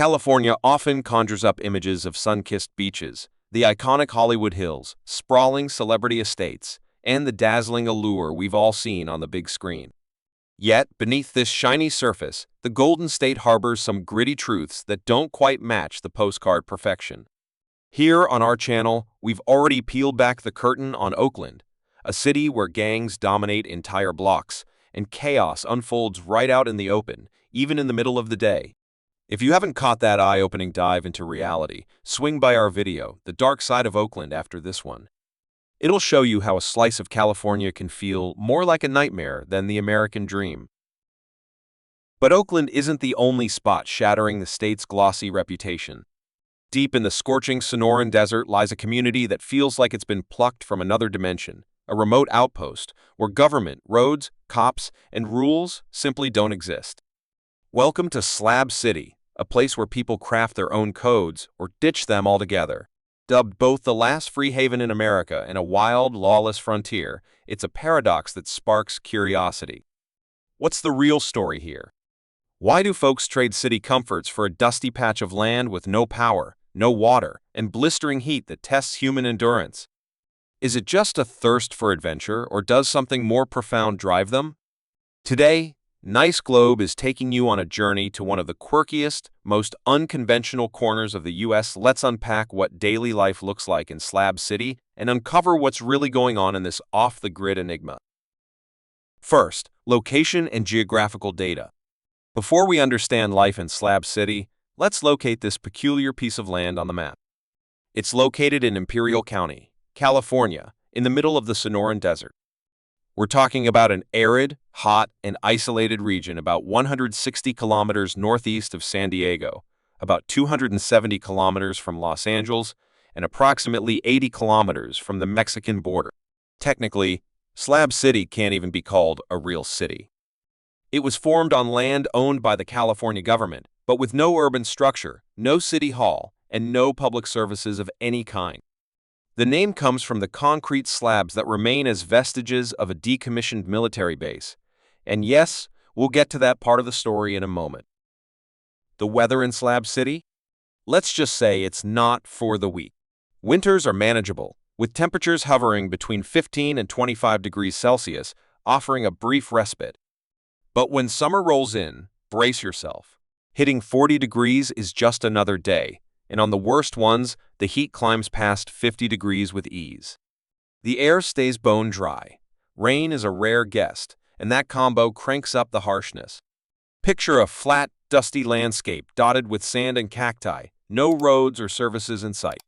California often conjures up images of sun-kissed beaches, the iconic Hollywood Hills, sprawling celebrity estates, and the dazzling allure we've all seen on the big screen. Yet, beneath this shiny surface, the Golden State harbors some gritty truths that don't quite match the postcard perfection. Here on our channel, we've already peeled back the curtain on Oakland, a city where gangs dominate entire blocks, and chaos unfolds right out in the open, even in the middle of the day. If you haven't caught that eye-opening dive into reality, swing by our video, The Dark Side of Oakland, after this one. It'll show you how a slice of California can feel more like a nightmare than the American dream. But Oakland isn't the only spot shattering the state's glossy reputation. Deep in the scorching Sonoran Desert lies a community that feels like it's been plucked from another dimension, a remote outpost where government, roads, cops, and rules simply don't exist. Welcome to Slab City, a place where people craft their own codes or ditch them altogether. Dubbed both the last free haven in America and a wild, lawless frontier, it's a paradox that sparks curiosity. What's the real story here? Why do folks trade city comforts for a dusty patch of land with no power, no water, and blistering heat that tests human endurance? Is it just a thirst for adventure, or does something more profound drive them? Today, Nice Globe is taking you on a journey to one of the quirkiest, most unconventional corners of the U.S. Let's unpack what daily life looks like in Slab City and uncover what's really going on in this off-the-grid enigma. First, location and geographical data. Before we understand life in Slab City, let's locate this peculiar piece of land on the map. It's located in Imperial County, California, in the middle of the Sonoran Desert. We're talking about an arid, hot, and isolated region about 160 kilometers northeast of San Diego, about 270 kilometers from Los Angeles, and approximately 80 kilometers from the Mexican border. Technically, Slab City can't even be called a real city. It was formed on land owned by the California government, but with no urban structure, no city hall, and no public services of any kind. The name comes from the concrete slabs that remain as vestiges of a decommissioned military base. And yes, we'll get to that part of the story in a moment. The weather in Slab City? Let's just say it's not for the weak. Winters are manageable, with temperatures hovering between 15 and 25 degrees Celsius, offering a brief respite. But when summer rolls in, brace yourself. Hitting 40 degrees is just another day, and on the worst ones, the heat climbs past 50 degrees with ease. The air stays bone dry. Rain is a rare guest, and that combo cranks up the harshness. Picture a flat, dusty landscape dotted with sand and cacti, no roads or services in sight.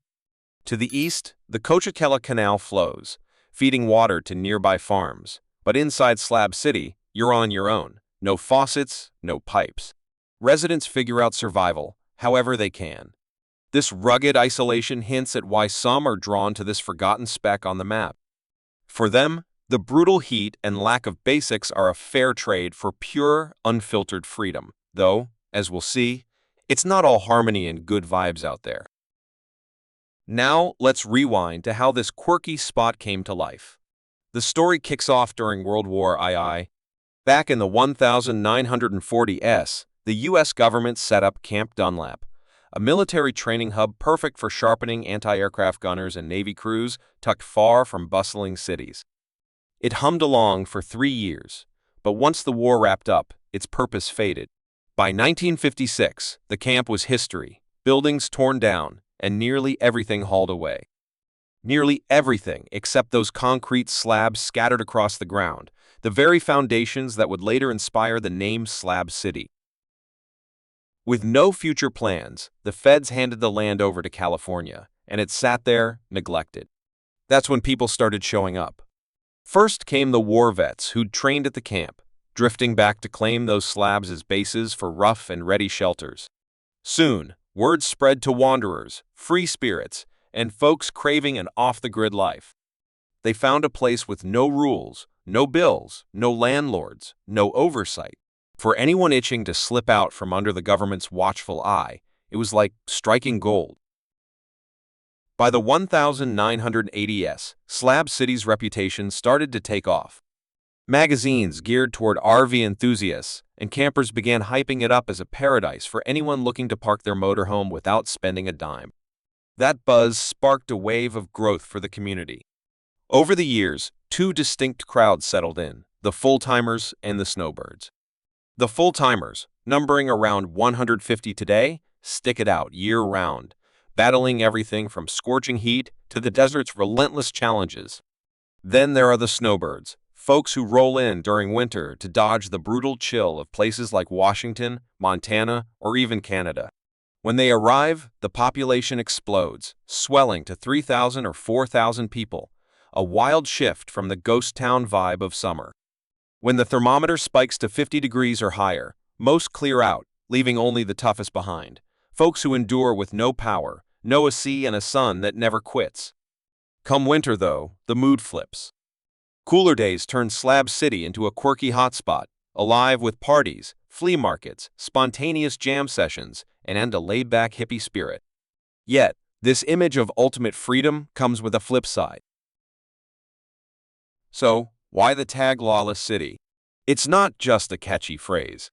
To the east, the Coachella Canal flows, feeding water to nearby farms. But inside Slab City, you're on your own. No faucets, no pipes. Residents figure out survival, however they can. This rugged isolation hints at why some are drawn to this forgotten speck on the map. For them, the brutal heat and lack of basics are a fair trade for pure, unfiltered freedom. Though, as we'll see, it's not all harmony and good vibes out there. Now, let's rewind to how this quirky spot came to life. The story kicks off during World War II. Back in the 1940s, the U.S. government set up Camp Dunlap, a military training hub perfect for sharpening anti-aircraft gunners and Navy crews tucked far from bustling cities. It hummed along for 3 years, but once the war wrapped up, its purpose faded. By 1956, the camp was history, buildings torn down, and nearly everything hauled away. Nearly everything except those concrete slabs scattered across the ground, the very foundations that would later inspire the name Slab City. With no future plans, the feds handed the land over to California, and it sat there, neglected. That's when people started showing up. First came the war vets who'd trained at the camp, drifting back to claim those slabs as bases for rough and ready shelters. Soon, word spread to wanderers, free spirits, and folks craving an off-the-grid life. They found a place with no rules, no bills, no landlords, no oversight. For anyone itching to slip out from under the government's watchful eye, it was like striking gold. By the 1980s, Slab City's reputation started to take off. Magazines geared toward RV enthusiasts and campers began hyping it up as a paradise for anyone looking to park their motorhome without spending a dime. That buzz sparked a wave of growth for the community. Over the years, two distinct crowds settled in, the full-timers and the snowbirds. The full-timers, numbering around 150 today, stick it out year-round, battling everything from scorching heat to the desert's relentless challenges. Then there are the snowbirds, folks who roll in during winter to dodge the brutal chill of places like Washington, Montana, or even Canada. When they arrive, the population explodes, swelling to 3,000 or 4,000 people, a wild shift from the ghost town vibe of summer. When the thermometer spikes to 50 degrees or higher, most clear out, leaving only the toughest behind, folks who endure with no power, no AC and a sun that never quits. Come winter, though, the mood flips. Cooler days turn Slab City into a quirky hotspot, alive with parties, flea markets, spontaneous jam sessions, and a laid-back hippie spirit. Yet, this image of ultimate freedom comes with a flip side. So, why the tag Lawless City? It's not just a catchy phrase.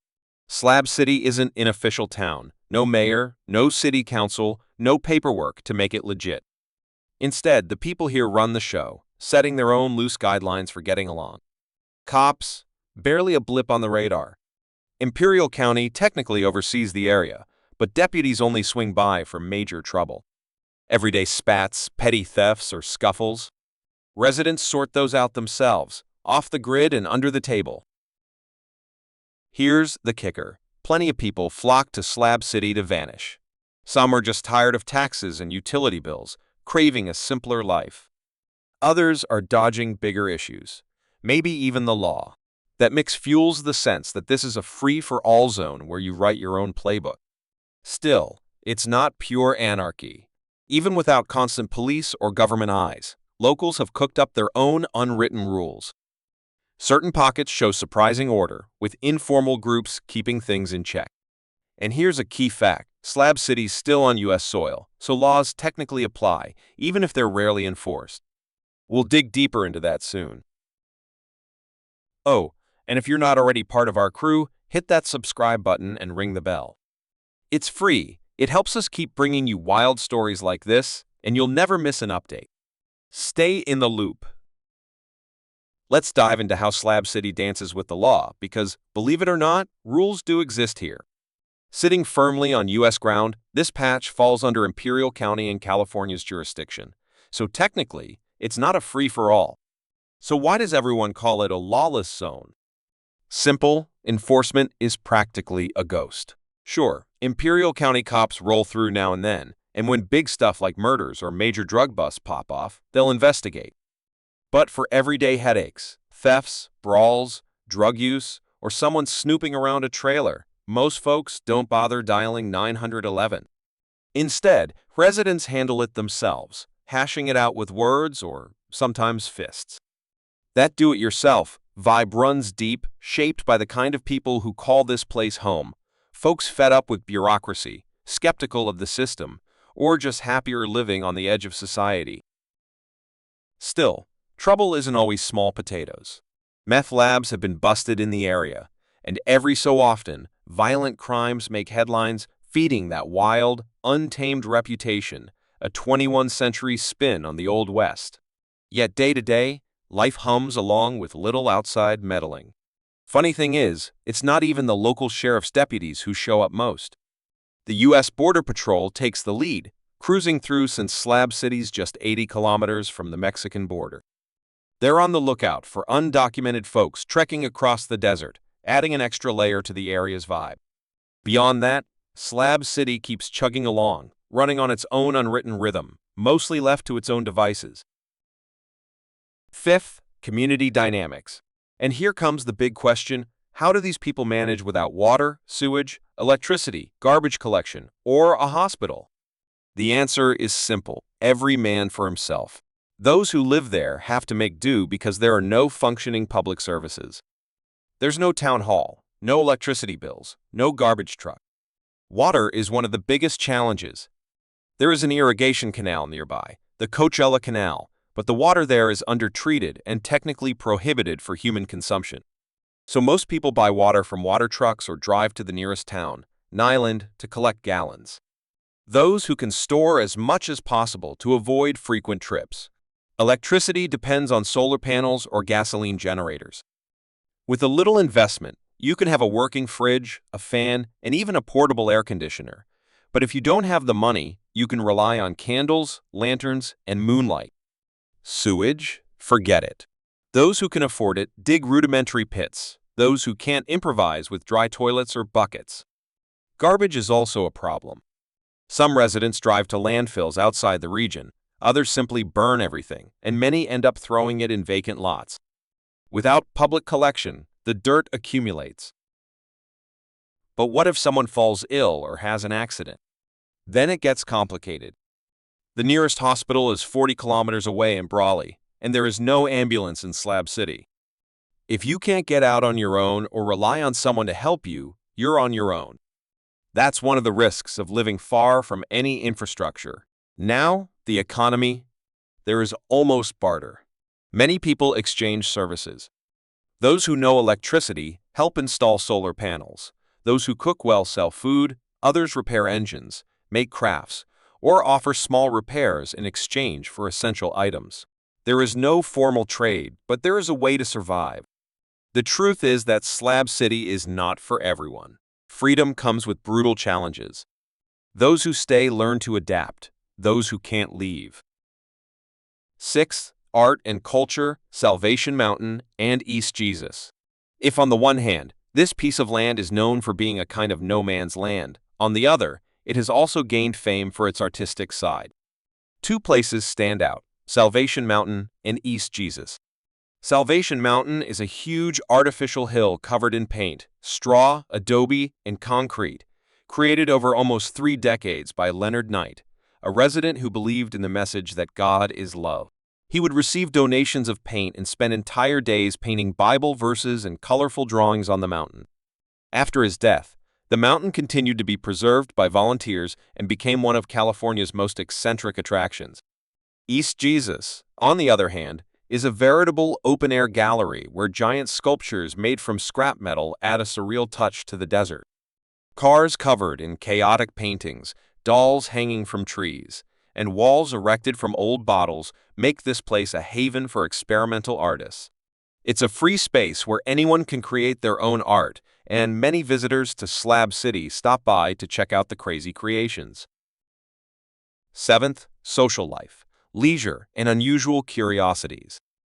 Slab City isn't an official town, no mayor, no city council, no paperwork to make it legit. Instead, the people here run the show, setting their own loose guidelines for getting along. Cops, barely a blip on the radar. Imperial County technically oversees the area, but deputies only swing by for major trouble. Everyday spats, petty thefts, or scuffles. Residents sort those out themselves, off the grid and under the table. Here's the kicker. Plenty of people flock to Slab City to vanish. Some are just tired of taxes and utility bills, craving a simpler life. Others are dodging bigger issues, maybe even the law. That mix fuels the sense that this is a free-for-all zone where you write your own playbook. Still, it's not pure anarchy. Even without constant police or government eyes, locals have cooked up their own unwritten rules. Certain pockets show surprising order, with informal groups keeping things in check. And here's a key fact. Slab City's still on U.S. soil, so laws technically apply, even if they're rarely enforced. We'll dig deeper into that soon. Oh, and if you're not already part of our crew, hit that subscribe button and ring the bell. It's free. It helps us keep bringing you wild stories like this, and you'll never miss an update. Stay in the loop. Let's dive into how Slab City dances with the law, because, believe it or not, rules do exist here. Sitting firmly on U.S. ground, this patch falls under Imperial County in California's jurisdiction, so technically, it's not a free-for-all. So why does everyone call it a lawless zone? Simple, enforcement is practically a ghost. Sure, Imperial County cops roll through now and then, and when big stuff like murders or major drug busts pop off, they'll investigate. But for everyday headaches, thefts, brawls, drug use, or someone snooping around a trailer, most folks don't bother dialing 911. Instead, residents handle it themselves, hashing it out with words or sometimes fists. That do-it-yourself vibe runs deep, shaped by the kind of people who call this place home. Folks fed up with bureaucracy, skeptical of the system, or just happier living on the edge of society. Still, trouble isn't always small potatoes. Meth labs have been busted in the area, and every so often, violent crimes make headlines, feeding that wild, untamed reputation, a 21st century spin on the Old West. Yet day to day, life hums along with little outside meddling. Funny thing is, it's not even the local sheriff's deputies who show up most. The U.S. Border Patrol takes the lead, cruising through since Slab City's just 80 kilometers from the Mexican border. They're on the lookout for undocumented folks trekking across the desert, adding an extra layer to the area's vibe. Beyond that, Slab City keeps chugging along, running on its own unwritten rhythm, mostly left to its own devices. Fifth, community dynamics. And here comes the big question: how do these people manage without water, sewage, electricity, garbage collection, or a hospital? The answer is simple: every man for himself. Those who live there have to make do because there are no functioning public services. There's no town hall, no electricity bills, no garbage truck. Water is one of the biggest challenges. There is an irrigation canal nearby, the Coachella Canal, but the water there is undertreated and technically prohibited for human consumption. So most people buy water from water trucks or drive to the nearest town, an island, to collect gallons. Those who can store as much as possible to avoid frequent trips. Electricity depends on solar panels or gasoline generators. With a little investment, you can have a working fridge, a fan, and even a portable air conditioner. But if you don't have the money, you can rely on candles, lanterns, and moonlight. Sewage? Forget it. Those who can afford it dig rudimentary pits. Those who can't improvise with dry toilets or buckets. Garbage is also a problem. Some residents drive to landfills outside the region, others simply burn everything, and many end up throwing it in vacant lots. Without public collection, the dirt accumulates. But what if someone falls ill or has an accident? Then it gets complicated. The nearest hospital is 40 kilometers away in Brawley, and there is no ambulance in Slab City. If you can't get out on your own or rely on someone to help you, you're on your own. That's one of the risks of living far from any infrastructure. Now, the economy, there is almost barter. Many people exchange services. Those who know electricity help install solar panels. Those who cook well sell food, others repair engines, make crafts, or offer small repairs in exchange for essential items. There is no formal trade, but there is a way to survive. The truth is that Slab City is not for everyone. Freedom comes with brutal challenges. Those who stay learn to adapt. Those who can't leave. 6. Art and culture, Salvation Mountain, and East Jesus. If on the one hand, this piece of land is known for being a kind of no man's land, on the other, it has also gained fame for its artistic side. Two places stand out: Salvation Mountain and East Jesus. Salvation Mountain is a huge artificial hill covered in paint, straw, adobe, and concrete, created over almost 3 decades by Leonard Knight, a resident who believed in the message that God is love. He would receive donations of paint and spend entire days painting Bible verses and colorful drawings on the mountain. After his death, the mountain continued to be preserved by volunteers and became one of California's most eccentric attractions. East Jesus, on the other hand, is a veritable open-air gallery where giant sculptures made from scrap metal add a surreal touch to the desert. Cars covered in chaotic paintings, dolls hanging from trees, and walls erected from old bottles make this place a haven for experimental artists. It's a free space where anyone can create their own art, and many visitors to Slab City stop by to check out the crazy creations. 7th, social life, leisure, and unusual curiosities.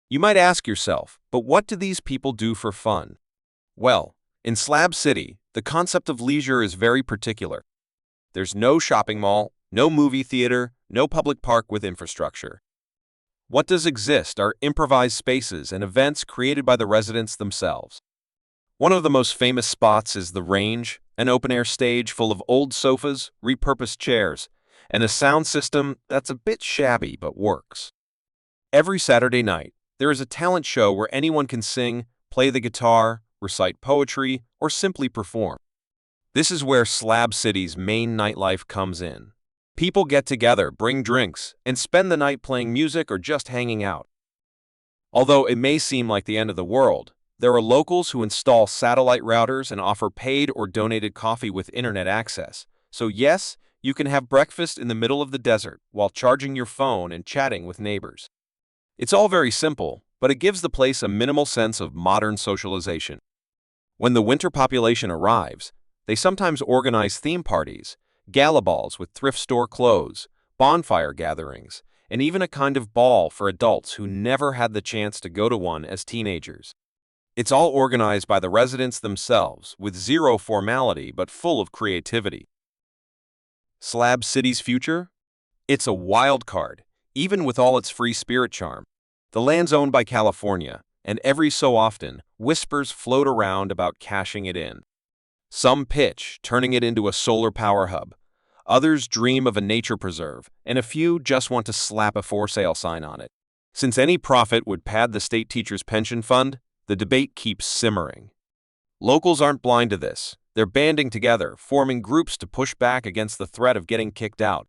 You might ask yourself, but what do these people do for fun? Well, in Slab City, the concept of leisure is very particular. There's no shopping mall, no movie theater, no public park with infrastructure. What does exist are improvised spaces and events created by the residents themselves. One of the most famous spots is The Range, an open-air stage full of old sofas, repurposed chairs, and a sound system that's a bit shabby but works. Every Saturday night, there is a talent show where anyone can sing, play the guitar, recite poetry, or simply perform. This is where Slab City's main nightlife comes in. People get together, bring drinks, and spend the night playing music or just hanging out. Although it may seem like the end of the world, there are locals who install satellite routers and offer paid or donated coffee with internet access. So yes, you can have breakfast in the middle of the desert while charging your phone and chatting with neighbors. It's all very simple, but it gives the place a minimal sense of modern socialization. When the winter population arrives, they sometimes organize theme parties, gala balls with thrift store clothes, bonfire gatherings, and even a kind of ball for adults who never had the chance to go to one as teenagers. It's all organized by the residents themselves, with zero formality but full of creativity. Slab City's future? It's a wild card, even with all its free spirit charm. The land's owned by California, and every so often, whispers float around about cashing it in. Some pitch, turning it into a solar power hub. Others dream of a nature preserve, and a few just want to slap a for sale sign on it. Since any profit would pad the state teachers' pension fund, the debate keeps simmering. Locals aren't blind to this. They're banding together, forming groups to push back against the threat of getting kicked out.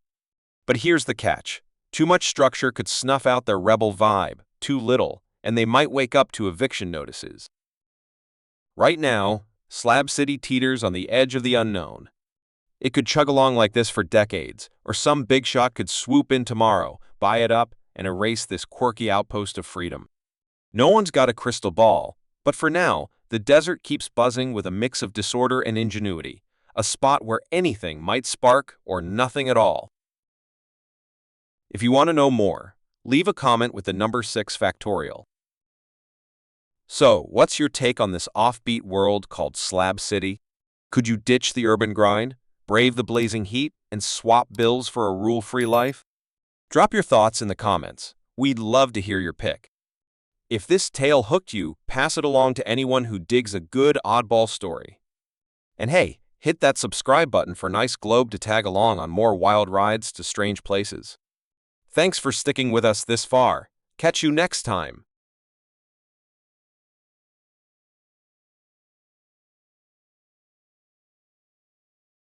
But here's the catch. Too much structure could snuff out their rebel vibe, too little, and they might wake up to eviction notices. Right now, Slab City teeters on the edge of the unknown. It could chug along like this for decades, or some big shot could swoop in tomorrow, buy it up, and erase this quirky outpost of freedom. No one's got a crystal ball, but for now, the desert keeps buzzing with a mix of disorder and ingenuity, a spot where anything might spark or nothing at all. If you want to know more, leave a comment with the number 6 factorial. So, what's your take on this offbeat world called Slab City? Could you ditch the urban grind, brave the blazing heat, and swap bills for a rule-free life? Drop your thoughts in the comments. We'd love to hear your pick. If this tale hooked you, pass it along to anyone who digs a good oddball story. And hey, hit that subscribe button for a nice globe to tag along on more wild rides to strange places. Thanks for sticking with us this far. Catch you next time.